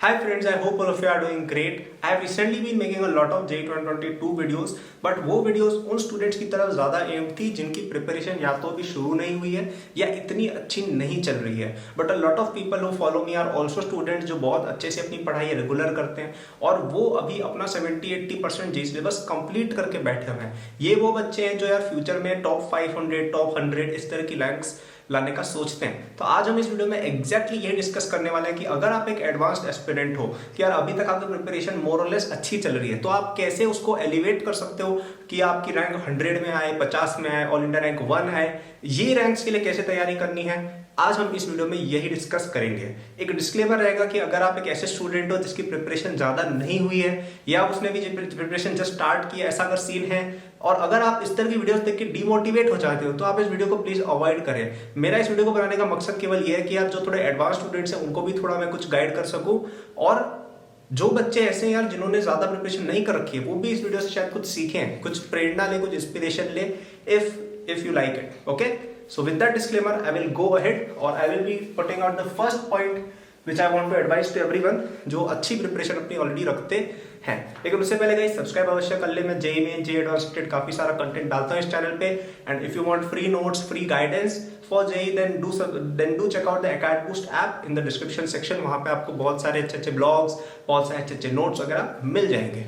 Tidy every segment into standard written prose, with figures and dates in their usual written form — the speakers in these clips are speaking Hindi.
Hi friends, I hope all of you are doing great. I have recently been making a lot of JEE 2022 videos, but वो videos उन students की तरफ ज़्यादा एम थी जिनकी प्रिपरेशन या तो अभी शुरू नहीं हुई है या इतनी अच्छी नहीं चल रही है. But a lot of people who follow me are also students जो बहुत अच्छे से अपनी पढ़ाई रेगुलर करते हैं और वो अभी अपना 70-80% JEE सिलेबस कंप्लीट करके बैठे हुए हैं. ये वो बच्चे हैं जो यार फ्यूचर में टॉप 500, टॉप 100 इस तरह की रैंक्स लाने का सोचते हैं. तो आज हम इस वीडियो में एग्जैक्टली यही डिस्कस करने वाले हैं कि अगर आप एक एडवांस्ड एस्पिरेंट हो कि यार अभी तक आपकी प्रिपरेशन मोर और लेस अच्छी चल रही है, तो आप कैसे उसको एलिवेट कर सकते हो कि आपकी रैंक 100 में आए, 50 में आए, ऑल इंडिया रैंक 1 आए. ये रैंक्स के लिए कैसे तैयारी करनी है, आज हम इस वीडियो में यही डिस्कस करेंगे. एक डिस्क्लेमर रहेगा कि अगर आप एक ऐसे स्टूडेंट हो जिसकी प्रिपरेशन ज्यादा नहीं हुई है या उसने भी प्रिपरेशन जस्ट स्टार्ट किया, ऐसा अगर सीन है, और अगर आप इस तरह की वीडियोस देख के डिमोटिवेट हो जाते हो, तो आप इस वीडियो को प्लीज अवॉइड करें. मेरा इस वीडियो को बनाने का मकसद केवल ये है कि यार जो थोड़े एडवांस स्टूडेंट्स हैं उनको भी थोड़ा मैं कुछ गाइड कर सकूं, और जो बच्चे ऐसे हैं यार जिन्होंने ज्यादा प्रिपरेशन नहीं कर रखी है वो भी इस वीडियो से शायद कुछ सीखें, कुछ प्रेरणा ले, कुछ इंस्पिरेशन ले, if you like it. Okay, so with that disclaimer I will go ahead or I will be putting out the first point which I want to advise to everyone जो अच्छी प्रिपरेशन अपनी ऑलरेडी रखते हैं. लेकिन उससे पहले गाइस सब्सक्राइब अवश्य कर ले. मैं जेईई मेन, जेईई एडवांस्ड काफी सारा कंटेंट डालता हूँ इस चैनल पे, and if you want free notes, free guidance for JEE then do check out the Acadboost app in the description section. वहां पे आपको बहुत सारे अच्छे ब्लॉग्स, बहुत सारे अच्छे नोट्स वगैरह मिल जाएंगे.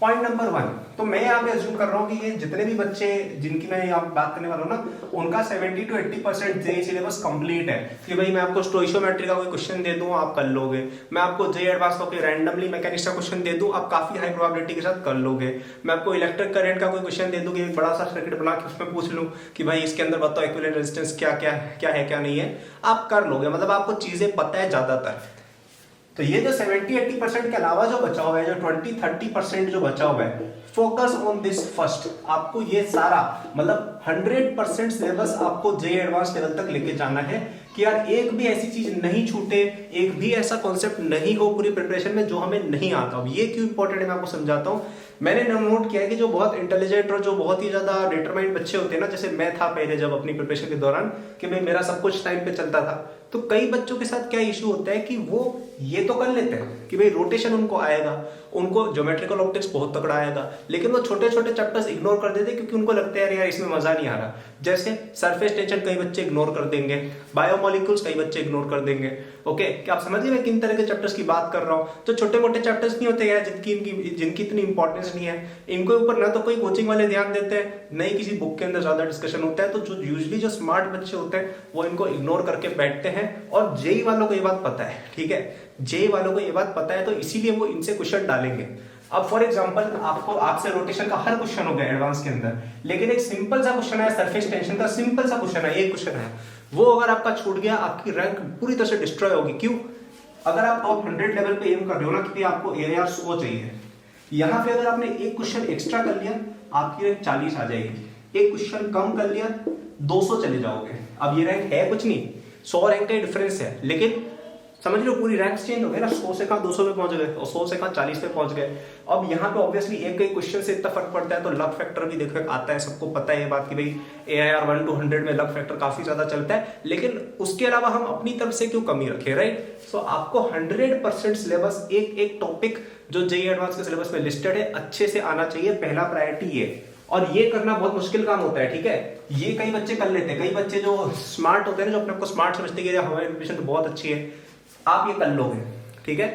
पॉइंट नंबर 1, तो मैं यहाँ पे अज्यूम कर रहा हूँ कि ये जितने भी बच्चे जिनकी मैं यहाँ बात करने वाला हूँ ना, उनका 70-80% जेईई सिलेबस कंप्लीट है. कि भाई मैं आपको स्टोइशियोमेट्री का कोई क्वेश्चन दे दूं आप कर लोगे, मैं आपको जेईई एडवांस का कोई रैंडमली मैकेनिक्स का क्वेश्चन दे दूं आप काफी हाई प्रोबेबिलिटी के साथ कर लोगे, मैं आपको इलेक्ट्रिक करंट का कोई क्वेश्चन दे दूं कि एक बड़ा सा सर्किट बना के उसमें पूछ लूं कि भाई इसके अंदर बताओ इक्विवेलेंट रेजिस्टेंस क्या क्या है क्या नहीं है, आप कर लोगे. मतलब आपको चीजें पता है ज्यादातर. तो ये जो 70-80% के अलावा जो बचा हुआ है, जो 20-30% जो बचा हुआ है, फोकस ऑन दिस फर्स्ट. आपको ये सारा मतलब 100% सिलेबस आपको जेईई एडवांस लेवल तक लेके जाना है कि यार एक भी ऐसी चीज नहीं छूटे, एक भी ऐसा कॉन्सेप्ट नहीं हो पूरी प्रिपरेशन में जो हमें नहीं आता. अब ये क्यों इंपॉर्टेंट है मैं आपको समझाता हूँ. मैंने नोट किया है कि जो बहुत इंटेलिजेंट और जो बहुत ही ज्यादा डिटरमाइंड बच्चे होते हैं ना, जैसे मैं था पहले जब अपनी प्रिपरेशन के दौरान कि भाई मेरा सब कुछ टाइम पे चलता था, तो कई बच्चों के साथ क्या इशू होता है कि वो ये तो कर लेते हैं कि भाई रोटेशन उनको आएगा, उनको ज्योमेट्रिकल ऑप्टिक्स बहुत तगड़ा आएगा, लेकिन वो छोटे छोटे चैप्टर्स इग्नोर कर देते क्योंकि उनको लगता है यार इसमें मजा नहीं आ रहा. जैसे सरफेस टेंशन कई बच्चे इग्नोर कर देंगे, बायोमोलिक्यूल्स कई बच्चे इग्नोर कर देंगे. ओके, क्या आप समझिए मैं किन तरह के चैप्टर्स की बात कर रहा हूँ. तो छोटे मोटे चैप्टर्स नहीं होते यार जिनकी इतनी इंपॉर्टेंस नहीं है, इनको ऊपर ना तो कोई कोचिंग वाले ध्यान देते हैं, नहीं किसी बुक के अंदर ज्यादा डिस्कशन होता है. तो जो यूजुअली जो स्मार्ट बच्चे होते हैं वो इनको इग्नोर करके बैठते हैं. और जेईई वालों को ये बात पता है, ठीक है, जेईई वालों को ये बात पता है, तो इसीलिए वो इनसे क्वेश्चन डालेंगे. अब फॉर एग्जांपल आपसे रोटेशन का हर क्वेश्चन हो गया एडवांस के अंदर, लेकिन एक सिंपल सा क्वेश्चन है सरफेस टेंशन का, सिंपल सा क्वेश्चन है, एक क्वेश्चन है, वो अगर आपका छूट गया आपकी रैंक पूरी तरह से डिस्ट्रॉय होगी. क्यों? अगर आप टॉप 100 लेवल पे एम कर रहे हो ना कि आपको एआईआर 100 चाहिए, यहाँ पे अगर आपने एक क्वेश्चन एक्स्ट्रा कर लिया आपकी रैंक 40 आ जाएगी, एक क्वेश्चन कम कर लिया 200 चले जाओगे. अब ये रैंक है कुछ नहीं, 100 रैंक का डिफरेंस है, लेकिन समझ लो पूरी रैंक चेंज हो गई ना. 100 से कहा 200 पे पहुंच गए और 100 से कहा 40 पे पहुंच गए. अब यहाँ पे ऑब्वियसली एक क्वेश्चन से इतना फर्क पड़ता है, तो लक फैक्टर भी देखो आता है, सबको पता है ये बात कि भाई एआईआर 1 to 100 में लक फैक्टर काफी ज्यादा चलता है. लेकिन उसके अलावा हम अपनी तरफ से क्यों कमी रखें, राइट. सो आपको 100% सिलेबस, एक टॉपिक जो जेईई एडवांस के सिलेबस में लिस्टेड है अच्छे से आना चाहिए. पहला प्रायोरिटी ये, और ये करना बहुत मुश्किल काम होता है, ठीक है. ये कई बच्चे कर लेते हैं, कई बच्चे जो स्मार्ट होते हैं ना, जो अपने को स्मार्ट समझते हैं कि हमारी प्रिपरेशन तो बहुत अच्छी है, आप ये कर लोगे, ठीक है.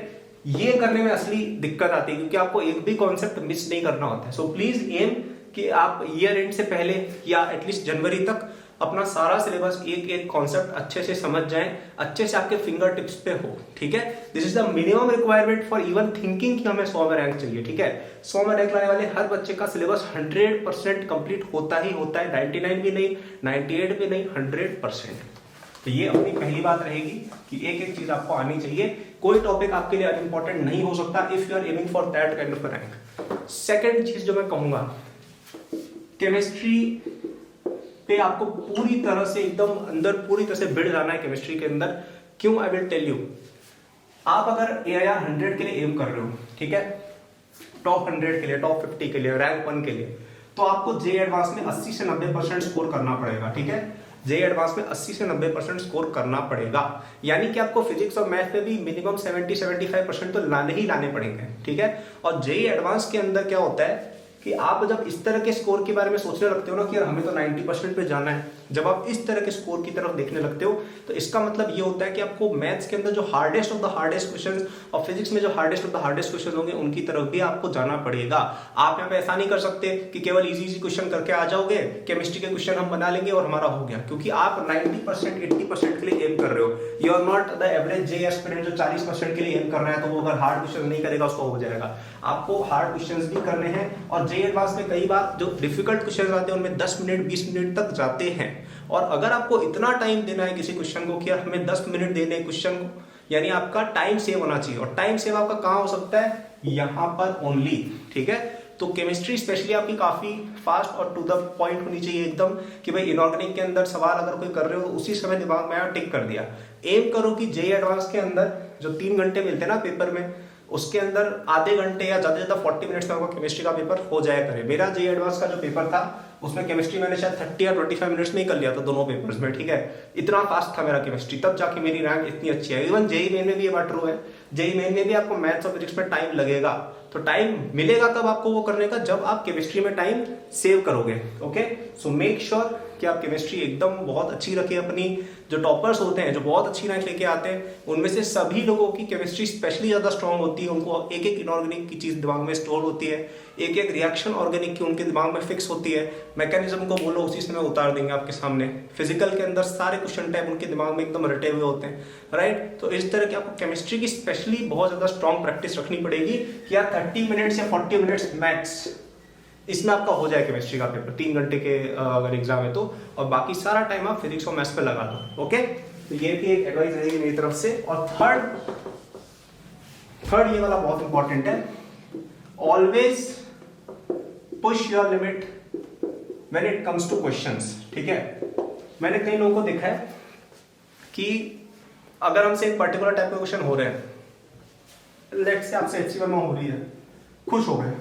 ये करने में असली दिक्कत आती है क्योंकि आपको एक भी कॉन्सेप्ट मिस नहीं करना होता है. सो प्लीज एम कि आप ईयर एंड से पहले या एटलीस्ट जनवरी तक अपना सारा सिलेबस एक कॉन्सेप्ट अच्छे से समझ जाएं, अच्छे से आपके फिंगर टिप्स पे हो, ठीक है. This is the minimum requirement for even thinking कि हमें 100 में रैंक चाहिए, ठीक है. 100 में रैंक लाने वाले हर बच्चे का सिलेबस 100% कंप्लीट होता ही होता है. 99 भी नहीं, 98 भी नहीं, 100%. तो ये अपनी पहली बात रहेगी कि एक चीज आपको आनी चाहिए. कोई टॉपिक आपके लिए अनइंपॉर्टेंट नहीं हो सकता if you are aiming for that kind of rank. Second चीज जो मैं कहूंगा, केमिस्ट्री पे आपको पूरी तरह से एकदम अंदर पूरी तरह से भिड़ जाना है केमिस्ट्री के अंदर. क्यों? I will tell you. आप अगर एआईआर 100 के लिए एम कर रहे हो, ठीक है, टॉप 100 के लिए, टॉप 50 के लिए, रैंक 1 के लिए, तो आपको जेईई एडवांस में 80 से 90% स्कोर करना पड़ेगा, ठीक है. जेईई एडवांस में 80 से 90% स्कोर करना पड़ेगा। यानी कि आपको फिजिक्स और मैथ में भी मिनिमम 70-75% तो लाने ही लाने पड़ेंगे, ठीक है। और जेईई एडवांस के अंदर क्या होता है कि आप जब इस तरह के स्कोर के बारे में सोचने लगते हो ना कि यार हमें तो 90% पे जाना है, जब आप इस तरह के स्कोर की तरफ देखने लगते हो तो इसका मतलब ये होता है कि आपको मैथ्स के अंदर जो hardest of the hardest questions और फिजिक्स में जो hardest of the hardest question होंगे उनकी तरफ भी आपको जाना पड़ेगा। आप यहाँ पे ऐसा नहीं कर सकते कि केवल इजी क्वेश्चन करके आ जाओगे, केमिस्ट्री के क्वेश्चन हम बना लेंगे और हमारा हो गया, क्योंकि आप 90% 80% के लिए एम कर रहे हो। You are not the average JEE aspirant जो 40% के लिए एम कर रहा है, तो वो अगर हार्ड क्वेश्चन नहीं करेगा उसको हो जाएगा। आपको हार्ड क्वेश्चंस भी करने हैं और जेईई एडवांस में कई बार जो डिफिकल्ट क्वेश्चन आते हैं उनमें 10 मिनट 20 मिनट तक जाते हैं। और अगर आपको इतना टाइम देना है किसी क्वेश्चन को कि हमें 10 मिनट देने हैं क्वेश्चन को, यानी आपका टाइम सेव होना चाहिए। और टाइम सेव आपका कहाँ हो सकता है? यहाँ पर ओनली, ठीक है। तो केमिस्ट्री स्पेशली आपकी काफी फास्ट और टू द पॉइंट होनी चाहिए एकदम, कि भाई इनऑर्गेनिक के अंदर सवाल अगर कोई कर रहे हो उसी समय दिमाग में टिक कर दिया। एम करो कि जेईई एडवांस के अंदर जो 3 घंटे मिलते हैं ना पेपर में, उसके अंदर आधे घंटे या ज्यादा से ज्यादा 40 मिनट्स में आपका केमिस्ट्री का पेपर हो जाया करे। मेरा जेईई एडवांस का जो पेपर था उसमें केमिस्ट्री मैंने शायद 30 या 25 मिनट्स में ही कर लिया था दोनों पेपर्स में, ठीक है। इतना फास्ट था मेरा केमिस्ट्री, तब जाके मेरी रैंक इतनी अच्छी है। इवन जेईई मेन में भी ये बात ट्रू है, जेईई मेन में भी आपको मैथ्स और फिजिक्स में टाइम लगेगा। तो टाइम मिलेगा कब आपको वो करने का? जब आप केमिस्ट्री में टाइम सेव करोगे। ओके, सो मेक श्योर कि आप केमिस्ट्री एकदम बहुत अच्छी रखें अपनी। जो टॉपर्स होते हैं, जो बहुत अच्छी रैंक लेके आते हैं, उनमें से सभी लोगों की केमिस्ट्री स्पेशली ज्यादा स्ट्रांग होती है। उनको एक एक इनऑर्गेनिक की चीज दिमाग में स्टोर होती है, एक एक रिएक्शन ऑर्गेनिक की उनके दिमाग में फिक्स होती है। मैकेनिज्म को बोलो उसी समय उतार देंगे आपके सामने। फिजिकल के अंदर सारे क्वेश्चन टाइप उनके दिमाग में एकदम रटे हुए होते हैं, राइट। तो इस तरह की आपको केमिस्ट्री की स्पेशली बहुत ज्यादा स्ट्रांग प्रैक्टिस रखनी पड़ेगी कि यार 30 मिनट्स या 40 मिनट्स मैक्स इसमें आपका हो जाए केमिस्ट्री का पेपर 3 घंटे के अगर एग्जाम है तो। और बाकी सारा टाइम आप फिजिक्स और मैथ्स पे लगा दो। ओके, तो ये भी एक एडवाइस रहेगी मेरी तरफ से। और थर्ड ये वाला बहुत इंपॉर्टेंट है, always push your limit when it comes two questions, ठीक है। मैंने कई लोगों को देखा है कि अगर हमसे एक पर्टिकुलर टाइप के क्वेश्चन हो रहे हैं, लेट्स से आपसे HC वर्मा हो रही है, खुश हो गए।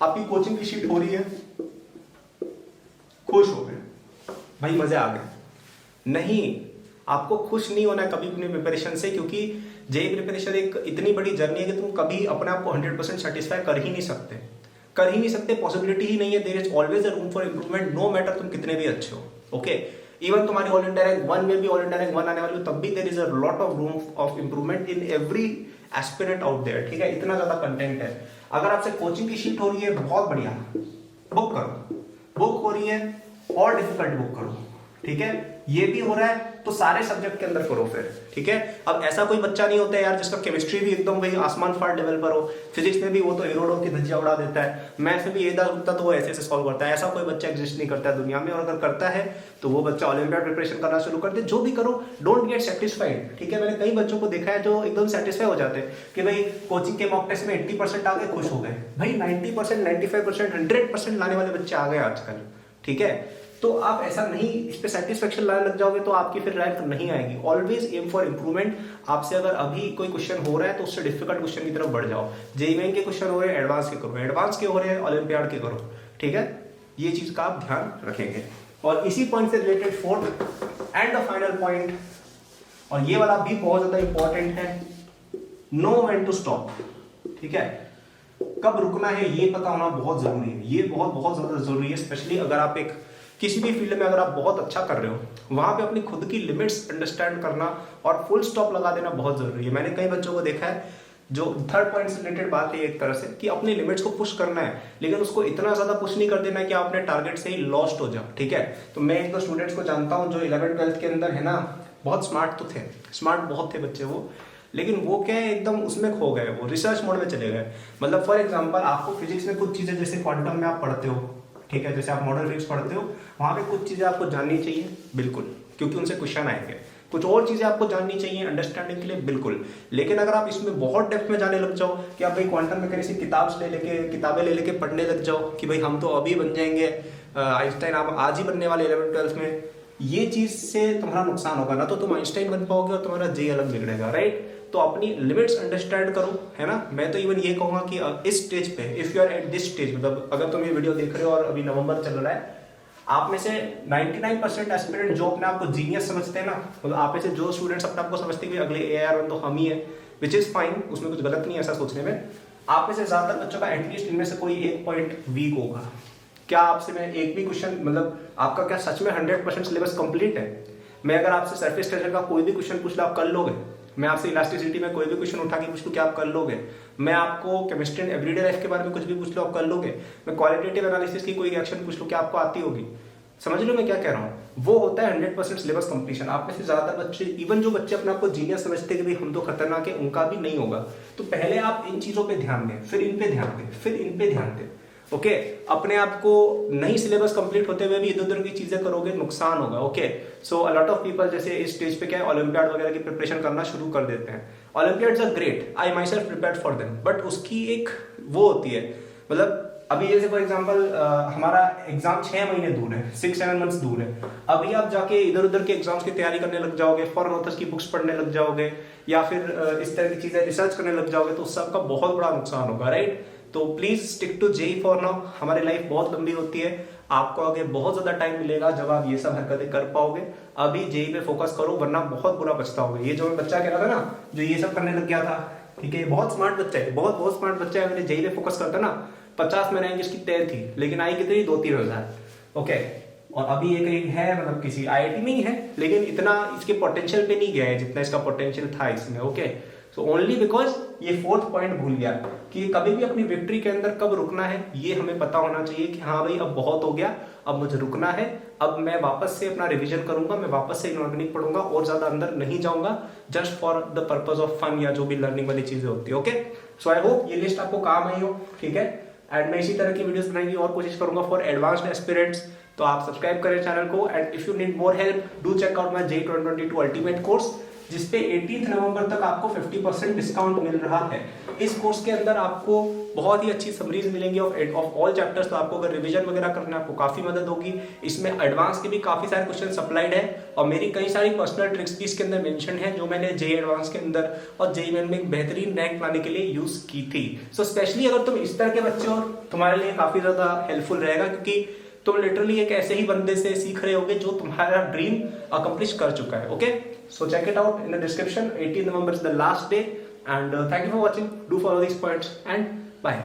आपकी कोचिंग की शीट हो रही है, खुश हो गए, भाई मजे आ गए। नहीं, आपको खुश नहीं होना है कभी अपनी प्रिपरेशन से, क्योंकि जेईई प्रिपरेशन एक इतनी बड़ी जर्नी है कि तुम कभी अपने आप को 100% सेटिस्फाई कर ही नहीं सकते, पॉसिबिलिटी ही नहीं है। There is always a room for improvement, no matter तुम कितने भी अच्छे हो। ओके, इवन तुम्हारी ऑल इंडिया रैंक 1 में भी ऑल इंडिया रैंक 1 आने वाली हो, तब भी there is a lot of room of improvement in every aspirant out there, ठीक है। इतना ज्यादा कंटेंट है। अगर आपसे कोचिंग की शीट हो रही है, बहुत बढ़िया, बुक करो। बुक हो रही है और डिफिकल्ट बुक करो, ठीक है। ये भी हो रहा है तो सारे सब्जेक्ट के अंदर करो फिर, ठीक है। अब ऐसा कोई बच्चा नहीं होता है यार जिसका केमिस्ट्री भी एकदम भाई आसमान फाड़ लेवल पर हो, फिजिक्स में भी वो तो हेरोडो की धज्जियां उड़ा देता है, मैथ्स में भी ये उगता तो वो ऐसे सॉल्व करता है। ऐसा कोई बच्चा एग्जिस्ट नहीं करता है दुनिया में, और अगर करता है तो वो बच्चा ओलंपियाड प्रिपरेशन करना शुरू कर दे। जो भी करो, डोंट गेट सेटिस्फाइड, ठीक है। मैंने कई बच्चों को देखा है जो एकदम सेटिस्फाई हो जाते हैं कि भाई कोचिंग के मॉक टेस्ट में 80% आ गए, खुश हो गए। भाई 90%, 95%, 100% लाने वाले बच्चे आ गए आजकल, ठीक है। तो आप ऐसा नहीं, इस पे सेटिस्फेक्शन लाने लग जाओगे तो आपकी फिर रैंक नहीं आएगी। Always aim for improvement. आपसे अगर अभी कोई क्वेश्चन हो रहा है तो उससे डिफिकल्ट क्वेश्चन की तरफ बढ़ जाओ। जेईई मेन के क्वेश्चन हो रहे हैं, एडवांस के करो, एडवांस के हो रहे हैं, ओलंपियाड के करो, ठीक है। ये चीज का आप ध्यान रखेंगे। और इसी पॉइंट से related fourth and the final point, और ये वाला भी बहुत ज्यादा इंपॉर्टेंट है, नो व्हेन टू स्टॉप, ठीक है। कब रुकना है ये पता होना बहुत जरूरी है। ये बहुत ज्यादा जरूरी है, स्पेशली अगर आप एक किसी भी फील्ड में अगर आप बहुत अच्छा कर रहे हो, वहां पे अपनी खुद की लिमिट्स अंडरस्टैंड करना और फुल स्टॉप लगा देना बहुत जरूरी है। मैंने कई बच्चों को देखा है, जो थर्ड पॉइंट से रिलेटेड बात है एक तरह से, कि अपनी लिमिट्स को पुश करना है, लेकिन उसको इतना ज्यादा पुश नहीं कर देना कि आप अपने टारगेट से ही लॉस्ट हो जाओ, ठीक है। तो मैं एक दो स्टूडेंट्स को जानता हूँ जो 11th-12th के अंदर है ना, बहुत स्मार्ट तो थे, स्मार्ट बहुत थे बच्चे वो, लेकिन वो क्या है एकदम उसमें खो गए, वो रिसर्च मोड में चले गए। मतलब फॉर एग्जांपल आपको फिजिक्स में कुछ चीजें जैसे क्वांटम में आप पढ़ते हो, ठीक है, जैसे आप मॉडल फिजिक्स पढ़ते हो, वहां पे कुछ चीजें आपको जाननी चाहिए बिल्कुल, क्योंकि उनसे क्वेश्चन आएंगे। कुछ और चीजें आपको जाननी चाहिए अंडरस्टैंडिंग के लिए बिल्कुल। लेकिन अगर आप इसमें बहुत डेप्थ में जाने लग जाओ कि आप भाई क्वांटम मैकेनिक्स की किताबें ले लेके पढ़ने लग जाओ कि भाई हम तो अभी बन जाएंगे आइंस्टाइन, आप आज ही बनने वाले 11th-12th में, ये चीज से तुम्हारा नुकसान होगा। ना तो तुम आइंस्टाइन बन पाओगे और तुम्हारा जेईई अलग बिगड़ेगा, राइट। तो अपनी लिमिट्स अंडरस्टैंड करो, है ना। मैं तो इवन ये कहूंगा कि इस स्टेज पे, if you are at this stage, मतलब अगर तुम ये वीडियो देख रहे हो और अभी नवंबर चल रहा है, आप में से 99% एस्पिरेंट जो अपने आप को जीनियस समझते हैं ना, मतलब आप में से जो स्टूडेंट्स अपने आप को समझते हैं कि अगले AR1 तो हम ही है, विच इज फाइन, उसमें कुछ गलत नहीं है ऐसा सोचने में। आप में से ज्यादातर बच्चों का एटलीस्ट इनमें से कोई एक पॉइंट वीक होगा। क्या आपसे मैं एक भी क्वेश्चन, मतलब आपका क्या सच में 100% सिलेबस कंप्लीट है? मैं अगर आपसे सरफेस टेंशन का कोई भी क्वेश्चन पूछ लो, आप कर लोगे? मैं आपसे इलास्टिसिटी में कोई भी क्वेश्चन उठा के पूछ लूं, क्या आप कर लोगे? मैं आपको केमिस्ट्री एंड एवरीडे लाइफ के बारे में कुछ भी पूछ लो, आप कर लोगे? मैं क्वालिटेटिव एनालिसिस की कोई एक्शन पूछ लूं, क्या आपको आती होगी? समझ लो मैं क्या कह रहा हूँ? वो होता है 100% सिलेबस कंप्लीशन। आप में से ज्यादातर बच्चे, इवन जो बच्चे अपने आप को जीनियस समझते हैं कि भाई हम तो खतरनाक है, उनका भी नहीं होगा। तो पहले आप इन चीजों पे ध्यान दें, फिर इन पे ध्यान दें, फिर इन पे ध्यान दें। ओके, अपने आप को नहीं सिलेबस कंप्लीट होते हुए भी इधर उधर की चीजें करोगे, नुकसान होगा। Okay, so a lot of people जैसे इस स्टेज पे क्या है, ओलंपियाड वगैरह की प्रिपरेशन करना शुरू कर देते हैं। Olympiads are great, I myself prepared for them, but उसकी एक वो होती है, मतलब अभी जैसे फॉर एग्जांपल हमारा एग्जाम 6 महीने दूर है, 6-7 मंथ्स दूर है। अभी आप जाके इधर उधर के एग्जाम्स की तैयारी करने लग जाओगे, फॉरेन ऑथर्स की बुक्स पढ़ने लग जाओगे, या फिर इस तरह की चीजें रिसर्च करने लग जाओगे, तो उस सबका बहुत बड़ा नुकसान होगा, राइट? तो please stick to JEE for now. हमारी लाइफ बहुत लंबी होती है, आपको आगे बहुत ज्यादा टाइम मिलेगा जब आप ये सब हरकतें कर पाओगे। अभी जेई पे फोकस करो, वरना बहुत बुरा पछताओगे। ये जो मैं बच्चा कह रहा था ना, जो ये सब करने लग गया था, ठीक है, बहुत स्मार्ट बच्चा है, बहुत बहुत स्मार्ट बच्चा है। मैंने जेई पे फोकस करता ना, 50 में रैंक इसकी तय थी, लेकिन आई कितनी, 2-3 हजार। ओके, और अभी ये कहीं है, मतलब किसी IIT में ही है, लेकिन इतना इसके पोटेंशियल पे नहीं गया है जितना इसका पोटेंशियल था इसमें। ओके, सो ओनली बिकॉज ये 4th पॉइंट भूल गया कि कभी भी अपनी विक्ट्री के अंदर कब रुकना है, ये हमें पता होना चाहिए कि हाँ भाई अब बहुत हो गया, अब मुझे रुकना है, अब मैं वापस से अपना रिवीजन करूंगा, मैं वापस से इनऑर्गेनिक पढ़ूंगा और ज्यादा अंदर नहीं जाऊंगा, just for the purpose of fun या जो भी लर्निंग वाली चीजें होती है। ओके, सो आई होप ये लिस्ट आपको काम आई हो, ठीक है। एंड मैं इसी तरह की वीडियोस बनाने की और कोशिश करूंगा फॉर एडवांस्ड एस्पिरेंट्स। तो आप सब्सक्राइब करें चैनल को, and if you need more help do check out my JEE 2022 ultimate course, जिसपे 18 नवंबर तक आपको 50% डिस्काउंट मिल रहा है। इस कोर्स के अंदर आपको बहुत ही अच्छी समरीज मिलेंगी ऑफ ऑल चैप्टर्स, तो आपको अगर रिवीजन वगैरह करना है आपको काफी मदद होगी। इसमें एडवांस के भी काफी सारे क्वेश्चन सप्लाइड है, और मेरी कई सारी पर्सनल ट्रिक्स भी इसके अंदर मेंशन है, जो मैंने JEE एडवांस के अंदर और JEE मेन में एक बेहतरीन रैंक पाने के लिए यूज की थी। सो स्पेशली अगर तुम इस तरह के बच्चे हो, तुम्हारे लिए काफी ज्यादा हेल्पफुल रहेगा, क्योंकि तुम लिटरली एक ऐसे ही बंदे से सीख रहे होगे जो तुम्हारा ड्रीम अकम्प्लिश कर चुका है। Okay, so check it out in the description. 18 November is the last day, and thank you for watching. Do follow these points and